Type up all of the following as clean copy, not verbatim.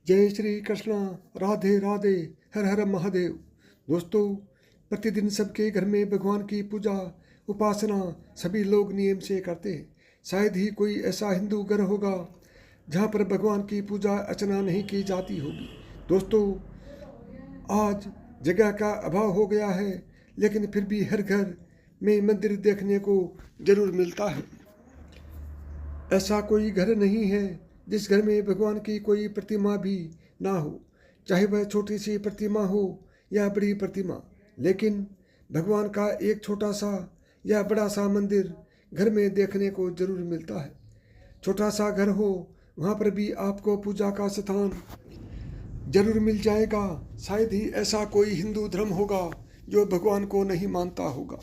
जय श्री कृष्णा। राधे राधे। हर हर महादेव। दोस्तों, प्रतिदिन सबके घर में भगवान की पूजा उपासना सभी लोग नियम से करते हैं। शायद ही कोई ऐसा हिंदू घर होगा जहाँ पर भगवान की पूजा अर्चना नहीं की जाती होगी। दोस्तों, आज जगह का अभाव हो गया है, लेकिन फिर भी हर घर में मंदिर देखने को जरूर मिलता है। ऐसा कोई घर नहीं है जिस घर में भगवान की कोई प्रतिमा भी ना हो, चाहे वह छोटी सी प्रतिमा हो या बड़ी प्रतिमा। लेकिन भगवान का एक छोटा सा या बड़ा सा मंदिर घर में देखने को जरूर मिलता है। छोटा सा घर हो, वहाँ पर भी आपको पूजा का स्थान जरूर मिल जाएगा। शायद ही ऐसा कोई हिंदू धर्म होगा जो भगवान को नहीं मानता होगा,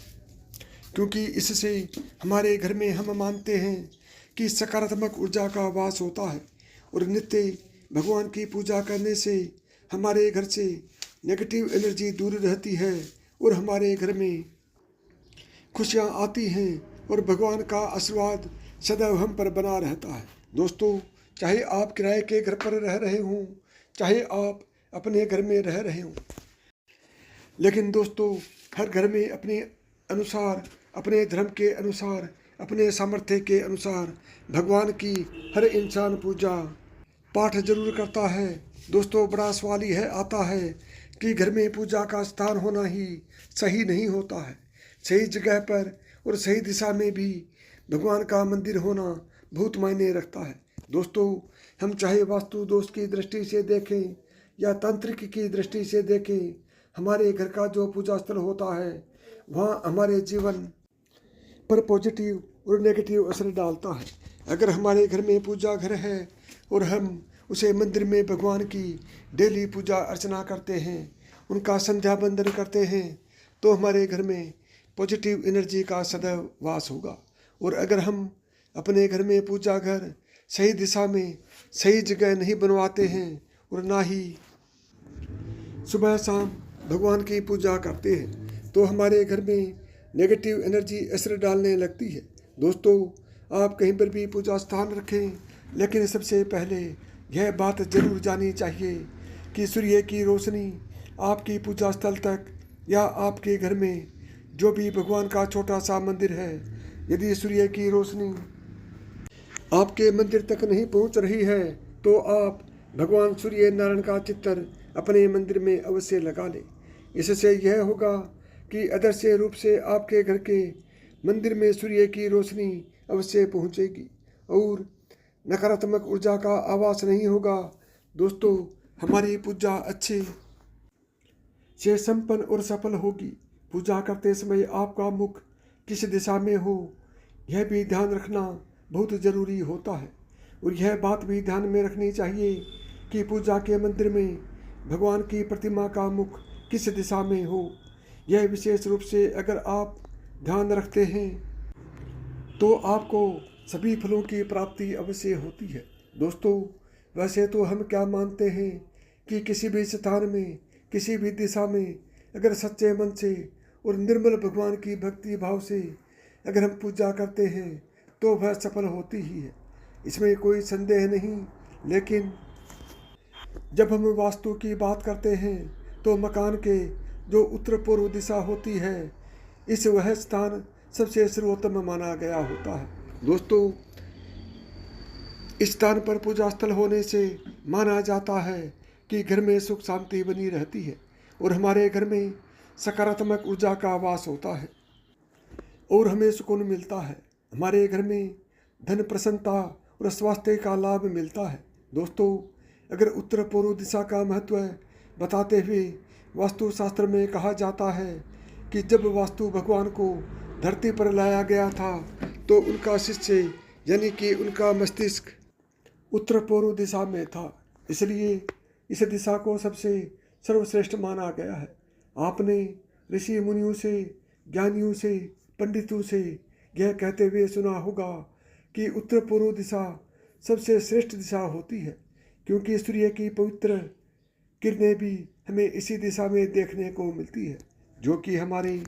क्योंकि इससे हमारे घर में हम मानते हैं कि सकारात्मक ऊर्जा का वास होता है और नित्य भगवान की पूजा करने से हमारे घर से नेगेटिव एनर्जी दूर रहती है और हमारे घर में खुशियाँ आती हैं और भगवान का आशीर्वाद सदैव हम पर बना रहता है। दोस्तों, चाहे आप किराए के घर पर रह रहे हों, चाहे आप अपने घर में रह रहे हों, लेकिन दोस्तों हर घर में अपने अनुसार, अपने धर्म के अनुसार, अपने सामर्थ्य के अनुसार भगवान की हर इंसान पूजा पाठ जरूर करता है। दोस्तों, बड़ा सवाल यह आता है कि घर में पूजा का स्थान होना ही सही नहीं होता है। सही जगह पर और सही दिशा में भी भगवान का मंदिर होना बहुत मायने रखता है। दोस्तों, हम चाहे वास्तु दोष की दृष्टि से देखें या तांत्रिक की दृष्टि से देखें, हमारे घर का जो पूजा स्थल होता है वहाँ हमारे जीवन पर पॉजिटिव और नेगेटिव असर डालता है। अगर हमारे घर में पूजा घर है और हम उसे मंदिर में भगवान की डेली पूजा अर्चना करते हैं, उनका संध्या बंदन करते हैं, तो हमारे घर में पॉजिटिव एनर्जी का सदैव वास होगा। और अगर हम अपने घर में पूजा घर सही दिशा में सही जगह नहीं बनवाते हैं और ना ही सुबह शाम भगवान की पूजा करते हैं, तो हमारे घर में नेगेटिव एनर्जी असर डालने लगती है। दोस्तों, आप कहीं पर भी पूजा स्थान रखें, लेकिन सबसे पहले यह बात जरूर जानी चाहिए कि सूर्य की रोशनी आपकी पूजा स्थल तक या आपके घर में जो भी भगवान का छोटा सा मंदिर है, यदि सूर्य की रोशनी आपके मंदिर तक नहीं पहुंच रही है, तो आप भगवान सूर्य नारायण का चित्र अपने मंदिर में अवश्य लगा लें। इससे यह होगा कि अदृश्य रूप से आपके घर के मंदिर में सूर्य की रोशनी अवश्य पहुंचेगी और नकारात्मक ऊर्जा का आवास नहीं होगा। दोस्तों, हमारी पूजा अच्छे से संपन्न और सफल होगी। पूजा करते समय आपका मुख किस दिशा में हो, यह भी ध्यान रखना बहुत ज़रूरी होता है। और यह बात भी ध्यान में रखनी चाहिए कि पूजा के मंदिर में भगवान की प्रतिमा का मुख किस दिशा में हो। यह विशेष रूप से अगर आप ध्यान रखते हैं तो आपको सभी फलों की प्राप्ति अवश्य होती है। दोस्तों, वैसे तो हम क्या मानते हैं कि किसी भी स्थान में, किसी भी दिशा में अगर सच्चे मन से और निर्मल भगवान की भक्ति भाव से अगर हम पूजा करते हैं तो वह सफल होती ही है, इसमें कोई संदेह नहीं। लेकिन जब हम वास्तु की बात करते हैं तो मकान के जो उत्तर पूर्व दिशा होती है, इस वह स्थान सबसे सर्वोत्तम माना गया होता है। दोस्तों, इस स्थान पर पूजा स्थल होने से माना जाता है कि घर में सुख शांति बनी रहती है और हमारे घर में सकारात्मक ऊर्जा का वास होता है और हमें सुकून मिलता है। हमारे घर में धन प्रसन्नता और स्वास्थ्य का लाभ मिलता है। दोस्तों, अगर उत्तर पूर्व दिशा का महत्व बताते हुए वास्तुशास्त्र में कहा जाता है कि जब वास्तु भगवान को धरती पर लाया गया था तो उनका शिष्य यानी कि उनका मस्तिष्क उत्तर पूर्व दिशा में था, इसलिए इस दिशा को सबसे सर्वश्रेष्ठ माना गया है। आपने ऋषि मुनियों से, ज्ञानियों से, पंडितों से यह कहते हुए सुना होगा कि उत्तर पूर्व दिशा सबसे श्रेष्ठ दिशा होती है, क्योंकि सूर्य की पवित्र किरणें भी हमें इसी दिशा में देखने को मिलती है, जो कि हमारे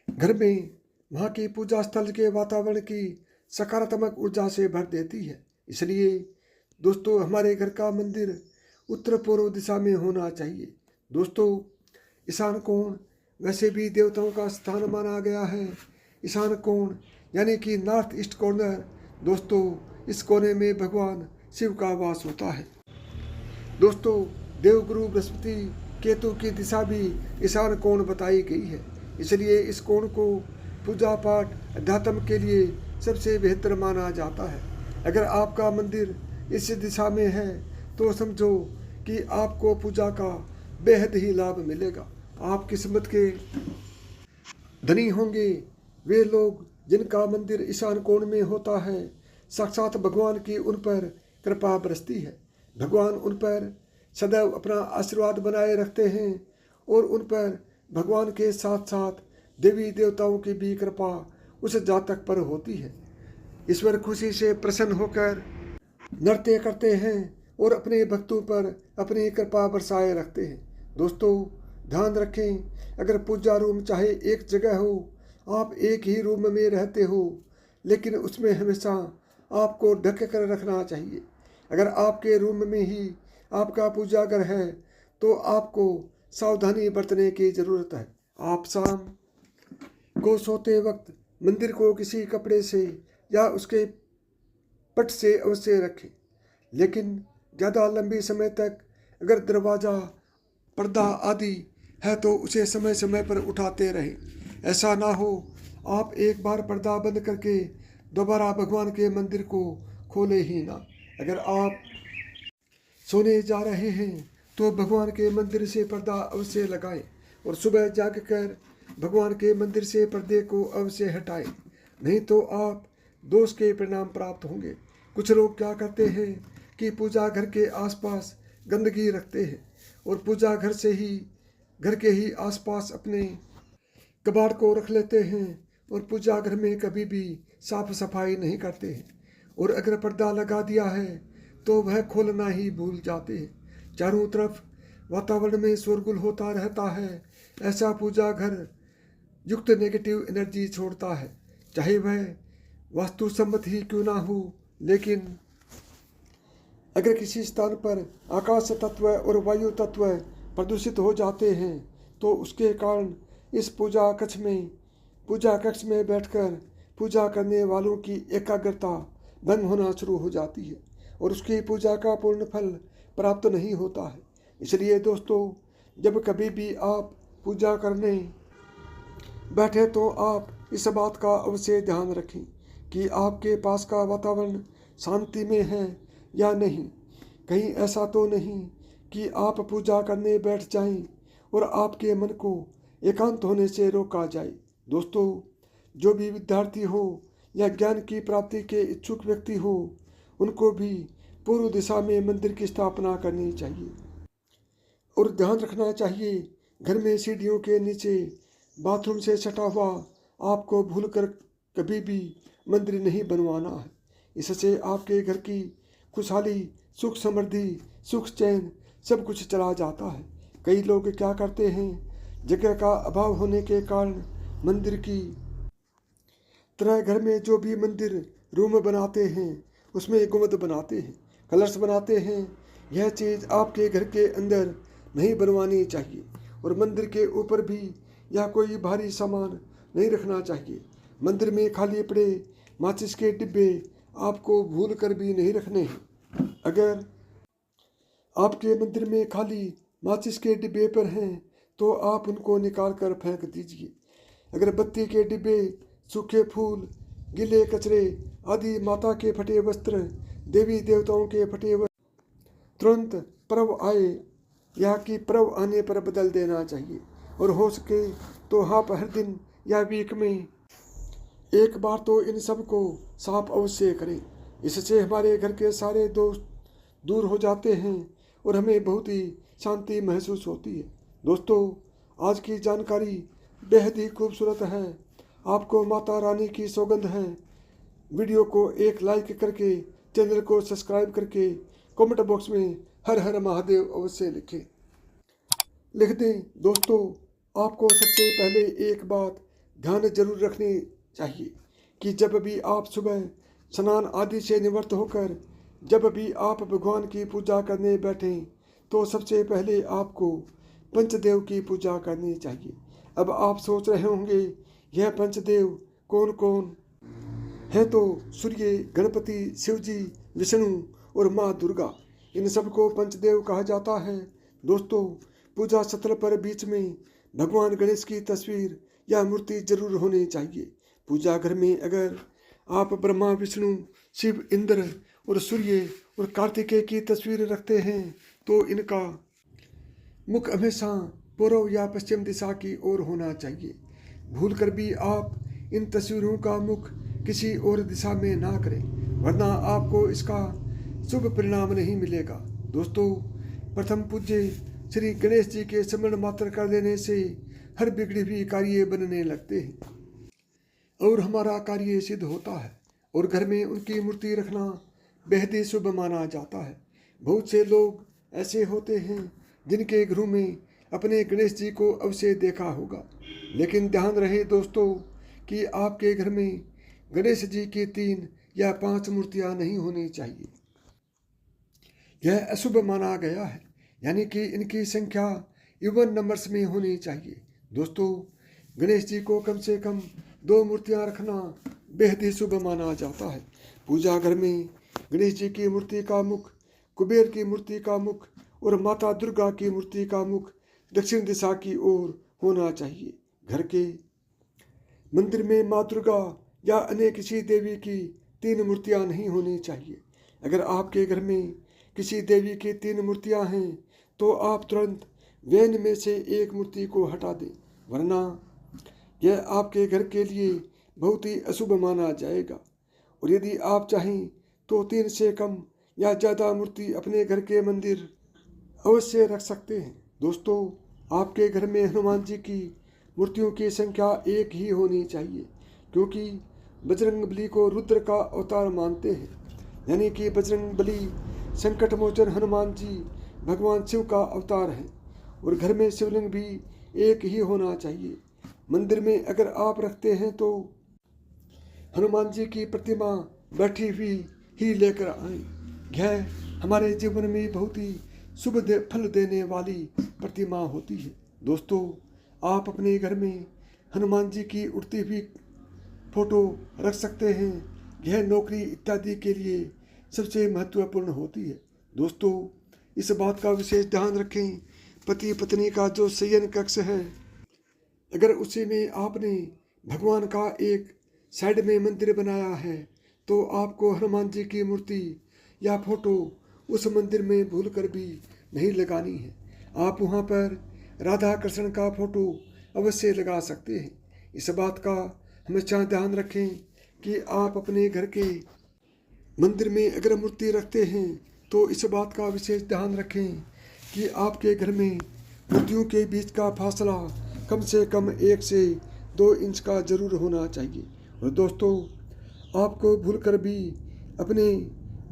घर में वहाँ की पूजा स्थल के वातावरण की सकारात्मक ऊर्जा से भर देती है। इसलिए दोस्तों हमारे घर का मंदिर उत्तर पूर्व दिशा में होना चाहिए। दोस्तों ईशान कोण वैसे भी देवताओं का स्थान माना गया है। ईशान कोण यानी कि नॉर्थ ईस्ट कॉर्नर, दोस्तों इस कोने में भगवान शिव का वास होता है। दोस्तों देवगुरु बृहस्पति केतु की दिशा भी ईशान कोण बताई गई है, इसलिए इस कोण को पूजा पाठ अध्यात्म के लिए सबसे बेहतर माना जाता है। अगर आपका मंदिर इस दिशा में है तो समझो कि आपको पूजा का बेहद ही लाभ मिलेगा। आप किस्मत के धनी होंगे। वे लोग जिनका मंदिर ईशान कोण में होता है, साक्षात भगवान की उन पर कृपा बरसती है। भगवान उन पर सदैव अपना आशीर्वाद बनाए रखते हैं और उन पर भगवान के साथ साथ देवी देवताओं की भी कृपा उस जातक पर होती है। ईश्वर खुशी से प्रसन्न होकर नृत्य करते हैं और अपने भक्तों पर अपनी कृपा बरसाए रखते हैं। दोस्तों ध्यान रखें, अगर पूजा रूम चाहे एक जगह हो, आप एक ही रूम में रहते हो, लेकिन उसमें हमेशा आपको ढक कर रखना चाहिए। अगर आपके रूम में ही आपका पूजा घर है तो आपको सावधानी बरतने की ज़रूरत है। आप शाम को सोते वक्त मंदिर को किसी कपड़े से या उसके पट से अवश्य रखें, लेकिन ज़्यादा लंबी समय तक अगर दरवाज़ा पर्दा आदि है तो उसे समय समय पर उठाते रहें। ऐसा ना हो आप एक बार पर्दा बंद करके दोबारा भगवान के मंदिर को खोले ही ना। अगर आप सोने जा रहे हैं तो भगवान के मंदिर से पर्दा अवश्य लगाएं और सुबह जागकर भगवान के मंदिर से पर्दे को अवश्य हटाएं, नहीं तो आप दोष के परिणाम प्राप्त होंगे। कुछ लोग क्या करते हैं कि पूजा घर के आसपास गंदगी रखते हैं और पूजा घर के ही आसपास अपने कबाड़ को रख लेते हैं और पूजा घर में कभी भी साफ सफाई नहीं करते हैं, और अगर पर्दा लगा दिया है तो वह खोलना ही भूल जाते हैं। चारों तरफ वातावरण में शोरगुल होता रहता है। ऐसा पूजा घर युक्त नेगेटिव एनर्जी छोड़ता है, चाहे वह वास्तु सम्मत ही क्यों ना हो। लेकिन अगर किसी स्थान पर आकाश तत्व और वायु तत्व प्रदूषित हो जाते हैं तो उसके कारण इस पूजा कक्ष में बैठकर पूजा करने वालों की एकाग्रता भंग होना शुरू हो जाती है और उसकी पूजा का पूर्ण फल प्राप्त नहीं होता है। इसलिए दोस्तों जब कभी भी आप पूजा करने बैठे तो आप इस बात का अवश्य ध्यान रखें कि आपके पास का वातावरण शांति में है या नहीं। कहीं ऐसा तो नहीं कि आप पूजा करने बैठ जाएं और आपके मन को एकांत होने से रोका जाए। दोस्तों जो भी विद्यार्थी हो या ज्ञान की प्राप्ति के इच्छुक व्यक्ति हो, उनको भी पूर्व दिशा में मंदिर की स्थापना करनी चाहिए और ध्यान रखना चाहिए घर में सीढ़ियों के नीचे बाथरूम से सटा हुआ आपको भूलकर कभी भी मंदिर नहीं बनवाना है। इससे आपके घर की खुशहाली, सुख समृद्धि, सुख चैन सब कुछ चला जाता है। कई लोग क्या करते हैं, जगह का अभाव होने के कारण मंदिर की तरह घर में जो भी मंदिर रूम बनाते हैं उसमें गुंबद बनाते हैं, कलश बनाते हैं। यह चीज़ आपके घर के अंदर नहीं बनवानी चाहिए और मंदिर के ऊपर भी या कोई भारी सामान नहीं रखना चाहिए। मंदिर में खाली पड़े माचिस के डिब्बे आपको भूल कर भी नहीं रखने हैं। अगर आपके मंदिर में खाली माचिस के डिब्बे पर हैं तो आप उनको निकाल कर फेंक दीजिए। अगर बत्ती के डिब्बे, सूखे फूल, गीले कचरे आदि, माता के फटे वस्त्र, देवी देवताओं के फटे वस्त्र तुरंत पर्व आए या कि पर्व आने पर बदल देना चाहिए और हो सके तो आप हर दिन या वीक में एक बार तो इन सब को साफ अवश्य करें। इससे हमारे घर के सारे दोस्त दूर हो जाते हैं और हमें बहुत ही शांति महसूस होती है। दोस्तों आज की जानकारी बेहद ही खूबसूरत है। आपको माता रानी की सौगंध है। वीडियो को एक लाइक करके, चैनल को सब्सक्राइब करके कमेंट बॉक्स में हर हर महादेव अवश्य लिख दें। दोस्तों आपको सबसे पहले एक बात ध्यान जरूर रखनी चाहिए कि जब भी आप सुबह स्नान आदि से निवृत्त होकर जब भी आप भगवान की पूजा करने बैठें तो सबसे पहले आपको पंचदेव की पूजा करनी चाहिए। अब आप सोच रहे होंगे यह पंचदेव कौन कौन है? तो सूर्य, गणपति, शिवजी, विष्णु और माँ दुर्गा, इन सबको पंचदेव कहा जाता है। दोस्तों, पूजा स्थल पर बीच में भगवान गणेश की तस्वीर या मूर्ति जरूर होनी चाहिए। पूजा घर में अगर आप ब्रह्मा, विष्णु, शिव, इंद्र और सूर्य और कार्तिकेय की तस्वीर रखते हैं तो इनका मुख हमेशा पूर्व या पश्चिम दिशा की ओर होना चाहिए। भूलकर भी आप इन तस्वीरों का मुख किसी और दिशा में ना करें, वरना आपको इसका शुभ परिणाम नहीं मिलेगा। दोस्तों, प्रथम पूज्य श्री गणेश जी के स्मरण मात्र कर लेने से हर बिगड़ी हुई कार्य बनने लगते हैं और हमारा कार्य सिद्ध होता है और घर में उनकी मूर्ति रखना बेहद ही शुभ माना जाता है। बहुत से लोग ऐसे होते हैं जिनके घरों में अपने गणेश जी को अवश्य देखा होगा, लेकिन ध्यान रहे दोस्तों कि आपके घर में गणेश जी की 3 या 5 मूर्तियां नहीं होनी चाहिए। यह अशुभ माना गया है, यानी कि इनकी संख्या इवन नंबर्स में होनी चाहिए। दोस्तों, गणेश जी को कम से कम 2 मूर्तियां रखना बेहद ही शुभ माना जाता है। पूजा घर में गणेश जी की मूर्ति का मुख, कुबेर की मूर्ति का मुख और माता दुर्गा की मूर्ति का मुख दक्षिण दिशा की ओर होना चाहिए। घर के मंदिर में माँ दुर्गा या अन्य किसी देवी की 3 मूर्तियां नहीं होनी चाहिए। अगर आपके घर में किसी देवी की 3 मूर्तियां हैं तो आप तुरंत वैन में से एक मूर्ति को हटा दें, वरना यह आपके घर के लिए बहुत ही अशुभ माना जाएगा। और यदि आप चाहें तो 3 से कम या ज़्यादा मूर्ति अपने घर के मंदिर अवश्य रख सकते हैं। दोस्तों, आपके घर में हनुमान जी की मूर्तियों की संख्या 1 ही होनी चाहिए, क्योंकि बजरंगबली को रुद्र का अवतार मानते हैं, यानी कि बजरंगबली संकट मोचन हनुमान जी भगवान शिव का अवतार है। और घर में शिवलिंग भी 1 ही होना चाहिए। मंदिर में अगर आप रखते हैं तो हनुमान जी की प्रतिमा बैठी हुई ही लेकर आएं। यह हमारे जीवन में बहुत ही शुभ फल देने वाली प्रतिमा होती है। दोस्तों, आप अपने घर में हनुमान जी की उड़ती हुई फोटो रख सकते हैं। यह नौकरी इत्यादि के लिए सबसे महत्वपूर्ण होती है। दोस्तों, इस बात का विशेष ध्यान रखें, पति पत्नी का जो शयन कक्ष है, अगर उसी में आपने भगवान का एक साइड में मंदिर बनाया है तो आपको हनुमान जी की मूर्ति या फोटो उस मंदिर में भूलकर भी नहीं लगानी है। आप वहाँ पर राधा कृष्ण का फोटो अवश्य लगा सकते हैं। इस बात का हमेशा ध्यान रखें कि आप अपने घर के मंदिर में अगर मूर्ति रखते हैं तो इस बात का विशेष ध्यान रखें कि आपके घर में मूर्तियों के बीच का फासला कम से कम 1 से 2 इंच का जरूर होना चाहिए। और दोस्तों, आपको भूलकर भी अपने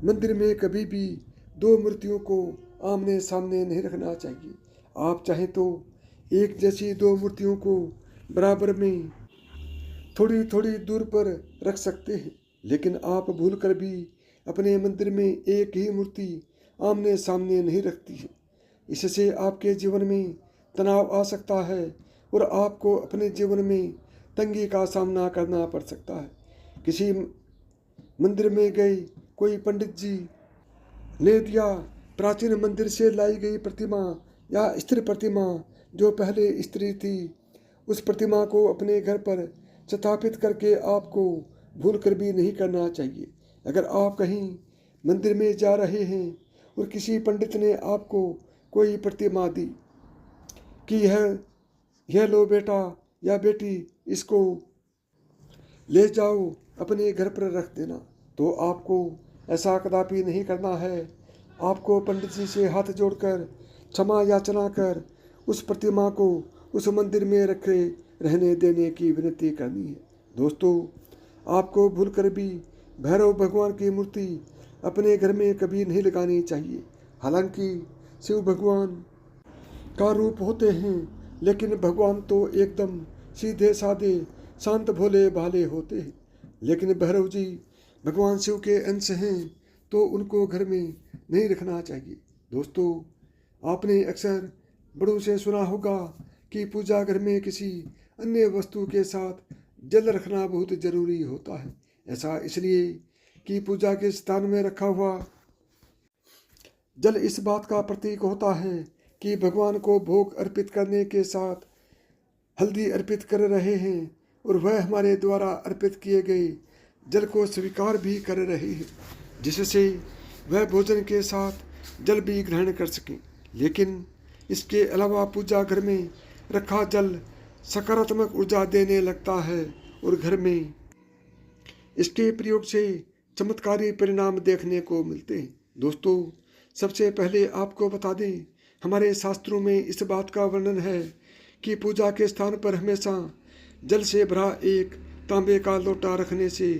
मंदिर में कभी भी 2 मूर्तियों को आमने सामने नहीं रखना चाहिए। आप चाहें तो एक जैसी 2 मूर्तियों को बराबर में थोड़ी थोड़ी दूर पर रख सकते हैं, लेकिन आप भूलकर भी अपने मंदिर में एक ही मूर्ति आमने सामने नहीं रखती है। इससे आपके जीवन में तनाव आ सकता है और आपको अपने जीवन में तंगी का सामना करना पड़ सकता है। किसी मंदिर में गए कोई पंडित जी ने दिया प्राचीन मंदिर से लाई गई प्रतिमा या स्त्री प्रतिमा जो पहले स्त्री थी, उस प्रतिमा को अपने घर पर स्थापित करके आपको भूलकर भी नहीं करना चाहिए। अगर आप कहीं मंदिर में जा रहे हैं और किसी पंडित ने आपको कोई प्रतिमा दी कि यह लो बेटा या बेटी, इसको ले जाओ अपने घर पर रख देना, तो आपको ऐसा कदापि नहीं करना है। आपको पंडित जी से हाथ जोड़कर क्षमा याचना कर उस प्रतिमा को उस मंदिर में रखे रहने देने की विनती करनी है। दोस्तों, आपको भूलकर भी भैरव भगवान की मूर्ति अपने घर में कभी नहीं लगानी चाहिए। हालांकि शिव भगवान का रूप होते हैं, लेकिन भगवान तो एकदम सीधे साधे शांत भोले भाले होते हैं। लेकिन भैरव जी भगवान शिव के अंश हैं, तो उनको घर में नहीं रखना चाहिए। दोस्तों, आपने अक्सर बड़ों से सुना होगा कि पूजा घर में किसी अन्य वस्तु के साथ जल रखना बहुत जरूरी होता है। ऐसा इसलिए कि पूजा के स्थान में रखा हुआ जल इस बात का प्रतीक होता है कि भगवान को भोग अर्पित करने के साथ हल्दी अर्पित कर रहे हैं और वह हमारे द्वारा अर्पित किए गए जल को स्वीकार भी कर रहे हैं, जिससे वह भोजन के साथ जल भी ग्रहण कर सकें। लेकिन इसके अलावा पूजा घर में रखा जल सकारात्मक ऊर्जा देने लगता है और घर में इसके प्रयोग से चमत्कारी परिणाम देखने को मिलते हैं। दोस्तों, सबसे पहले आपको बता दें, हमारे शास्त्रों में इस बात का वर्णन है कि पूजा के स्थान पर हमेशा जल से भरा एक तांबे का लोटा रखने से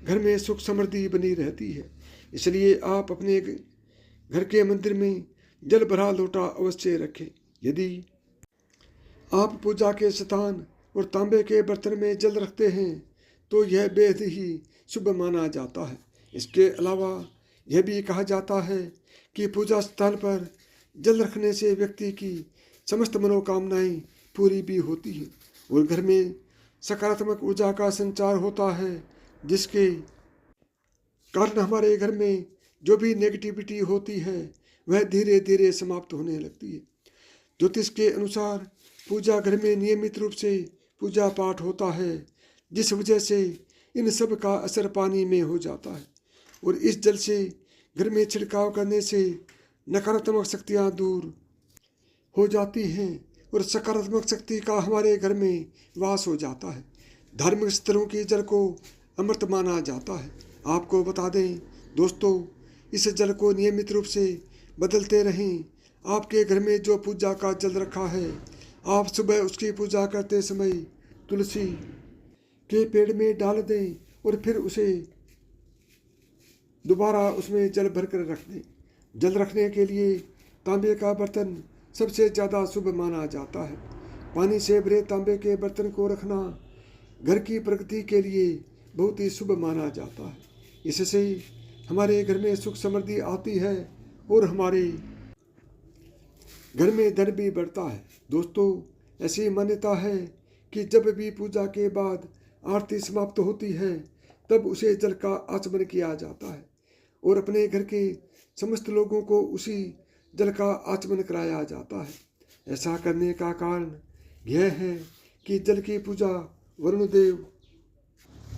घर में सुख समृद्धि बनी रहती है। इसलिए आप अपने घर के मंदिर में जल भरा लोटा अवश्य रखें। यदि आप पूजा के स्थान और तांबे के बर्तन में जल रखते हैं तो यह बेहद ही शुभ माना जाता है। इसके अलावा यह भी कहा जाता है कि पूजा स्थल पर जल रखने से व्यक्ति की समस्त मनोकामनाएं पूरी भी होती हैं और घर में सकारात्मक ऊर्जा का संचार होता है, जिसके कारण हमारे घर में जो भी नेगेटिविटी होती है वह धीरे धीरे समाप्त होने लगती है। ज्योतिष के अनुसार पूजा घर में नियमित रूप से पूजा पाठ होता है, जिस वजह से इन सब का असर पानी में हो जाता है और इस जल से घर में छिड़काव करने से नकारात्मक शक्तियाँ दूर हो जाती हैं और सकारात्मक शक्ति का हमारे घर में वास हो जाता है। धार्मिक स्थलों के जल को अमृत माना जाता है। आपको बता दें दोस्तों, इस जल को नियमित रूप से बदलते रहें। आपके घर में जो पूजा का जल रखा है, आप सुबह उसकी पूजा करते समय तुलसी के पेड़ में डाल दें और फिर उसे दोबारा उसमें जल भरकर रख दें। जल रखने के लिए तांबे का बर्तन सबसे ज़्यादा शुभ माना जाता है। पानी से भरे तांबे के बर्तन को रखना घर की प्रगति के लिए बहुत ही शुभ माना जाता है। इससे हमारे घर में सुख समृद्धि आती है और हमारे घर में धन भी बढ़ता है। दोस्तों, ऐसी मान्यता है कि जब भी पूजा के बाद आरती समाप्त होती है तब उसे जल का आचमन किया जाता है और अपने घर के समस्त लोगों को उसी जल का आचमन कराया जाता है। ऐसा करने का कारण यह है कि जल की पूजा वरुण देव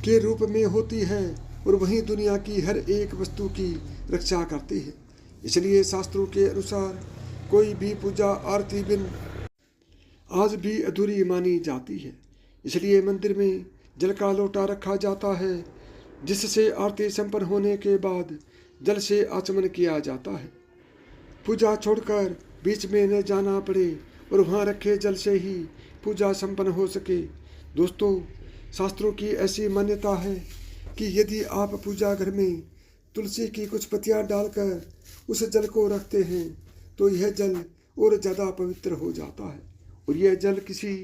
के रूप में होती है और वहीं दुनिया की हर एक वस्तु की रक्षा करती है। इसलिए शास्त्रों के अनुसार कोई भी पूजा आरती बिन आज भी अधूरी मानी जाती है। इसलिए मंदिर में जल का लोटा रखा जाता है, जिससे आरती संपन्न होने के बाद जल से आचमन किया जाता है। पूजा छोड़कर बीच में न जाना पड़े और वहाँ रखे जल से ही पूजा संपन्न हो सके। दोस्तों, शास्त्रों की ऐसी मान्यता है कि यदि आप पूजा घर में तुलसी की कुछ पत्तियाँ डालकर उस जल को रखते हैं तो यह जल और ज़्यादा पवित्र हो जाता है और यह जल किसी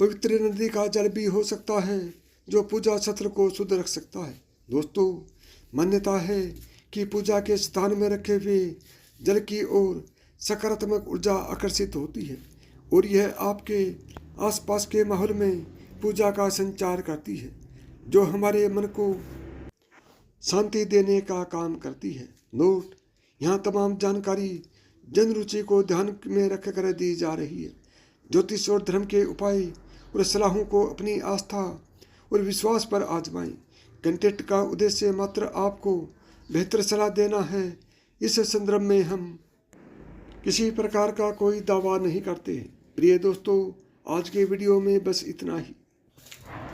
पवित्र नदी का जल भी हो सकता है जो पूजा सत्र को शुद्ध रख सकता है। दोस्तों, मान्यता है कि पूजा के स्थान में रखे हुए जल की ओर सकारात्मक ऊर्जा आकर्षित होती है और यह आपके आसपास के माहौल में पूजा का संचार करती है, जो हमारे मन को शांति देने का काम करती है। नोट: यहाँ तमाम जानकारी जन रुचि को ध्यान में रखकर दी जा रही है। ज्योतिष और धर्म के उपाय और सलाहों को अपनी आस्था और विश्वास पर आजमाएं। कंटेंट का उद्देश्य मात्र आपको बेहतर सलाह देना है। इस संदर्भ में हम किसी प्रकार का कोई दावा नहीं करते। प्रिय दोस्तों, आज के वीडियो में बस इतना ही।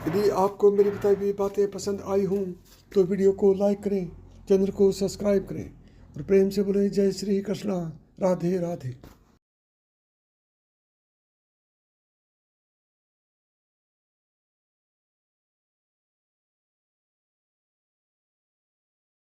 यदि आपको मेरी बताई हुई बातें पसंद आई हों तो वीडियो को लाइक करें, चैनल को सब्सक्राइब करें और प्रेम से बोलें जय श्री कृष्णा, राधे राधे।